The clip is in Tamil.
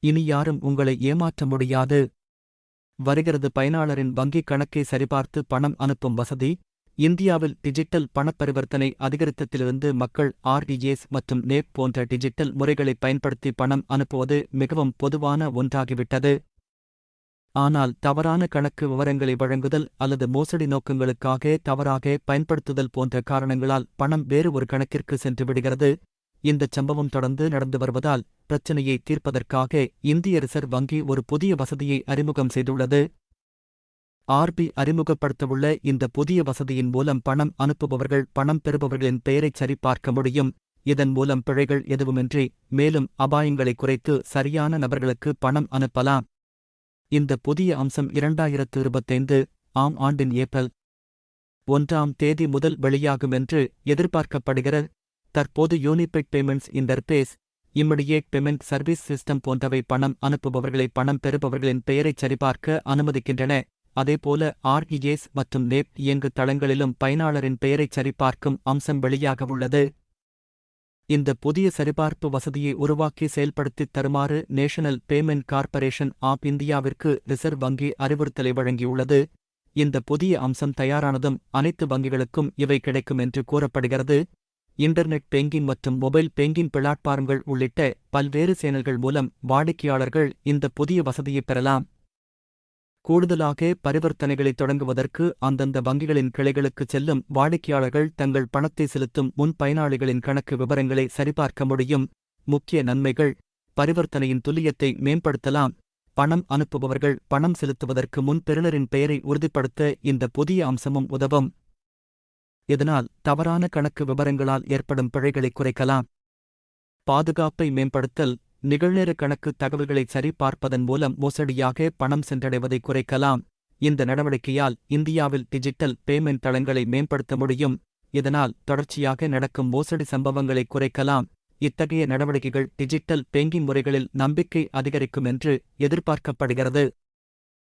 இனி யாரும் உங்களை ஏமாற்ற முடியாது. வருகிறது பயனாளரின் வங்கிக் கணக்கை சரிபார்த்து பணம் அனுப்பும் வசதி. இந்தியாவில் டிஜிட்டல் பணப்பரிவர்த்தனை அதிகரித்ததிலிருந்து மக்கள் ஆர்டிஜிஎஸ் மற்றும் நேப் போன்ற டிஜிட்டல் முறைகளை பயன்படுத்தி பணம் அனுப்புவது மிகவும் பொதுவான ஒன்றாகிவிட்டது. ஆனால் தவறான கணக்கு விவரங்களை வழங்குதல் அல்லது மோசடி நோக்கங்களுக்காக தவறாக பயன்படுத்துதல் போன்ற காரணங்களால் பணம் வேறு ஒரு கணக்கிற்கு சென்று விடுகிறது. இந்தச் சம்பவம் தொடர்ந்து நடந்து வருவதால் பிரச்சினையை தீர்ப்பதற்காக இந்திய ரிசர்வ் வங்கி ஒரு புதிய வசதியை அறிமுகம் செய்துள்ளது. ஆர்பி அறிமுகப்படுத்தவுள்ள இந்த புதிய வசதியின் மூலம் பணம் அனுப்புபவர்கள் பணம் பெறுபவர்களின் பெயரைச் சரிபார்க்க முடியும். இதன் மூலம் பிழைகள் எதுவுமின்றி மேலும் அபாயங்களை குறைத்து சரியான நபர்களுக்கு பணம் அனுப்பலாம். இந்த புதிய அம்சம் 2025 ஆம் ஆண்டின் ஏப்ரல் 1ஆம் தேதி முதல் வெளியாகும் என்று எதிர்பார்க்கப்படுகிறது. தற்போது unified payments interface, immediate payment service system போன்றவை பணம் அனுப்புபவர்களை பணம் பெறுபவர்களின் பெயரைச் சரிபார்க்க அனுமதிக்கின்றன. அதேபோல ஆர்இஎஸ் மற்றும் நேப் இயங்கு தளங்களிலும் பயனாளரின் பெயரைச் சரிபார்க்கும் அம்சம் வெளியாகவுள்ளது. இந்த புதிய சரிபார்ப்பு வசதியை உருவாக்கி செயல்படுத்தித் தருமாறு நேஷனல் பேமெண்ட் கார்ப்பரேஷன் ஆப் இந்தியாவிற்கு ரிசர்வ் வங்கி அறிவுறுத்தலை வழங்கியுள்ளது. இந்த புதிய அம்சம் தயாரானதும் அனைத்து வங்கிகளுக்கும் இவை கிடைக்கும் என்று கூறப்படுகிறது. இன்டர்நெட் பேங்கிங் மற்றும் மொபைல் பேங்கிங் பிளாட்பார்ம்கள் உள்ளிட்ட பல்வேறு சேனல்கள் மூலம் வாடிக்கையாளர்கள் இந்த புதிய வசதியை பெறலாம். கூடுதலாக பரிவர்த்தனைகளை தொடங்குவதற்கு அந்தந்த வங்கிகளின் கிளைகளுக்குச் செல்லும் வாடிக்கையாளர்கள் தங்கள் பணத்தை செலுத்தும் முன் பயனாளிகளின் கணக்கு விவரங்களை சரிபார்க்க முடியும். முக்கிய நன்மைகள்: பரிவர்த்தனையின் துல்லியத்தை மேம்படுத்தலாம். பணம் அனுப்புபவர்கள் பணம் செலுத்துவதற்கு முன் பெறுநரின் பெயரை உறுதிப்படுத்த இந்த புதிய அம்சமும் உதவும். இதனால் தவறான கணக்கு விவரங்களால் ஏற்படும் பிழைகளை குறைக்கலாம். பாதுகாப்பை மேம்படுத்தல்: நிகழ்நேர கணக்கு தகவல்களை சரிபார்ப்பதன் மூலம் மோசடியாக பணம் சென்றடைவதை குறைக்கலாம். இந்த நடவடிக்கையால் இந்தியாவில் டிஜிட்டல் பேமெண்ட் தளங்களை மேம்படுத்த முடியும். இதனால் தொடர்ச்சியாக நடக்கும் மோசடி சம்பவங்களை குறைக்கலாம். இத்தகைய நடவடிக்கைகள் டிஜிட்டல் பேங்கிங் முறைகளில் நம்பிக்கை அதிகரிக்கும் என்று எதிர்பார்க்கப்படுகிறது.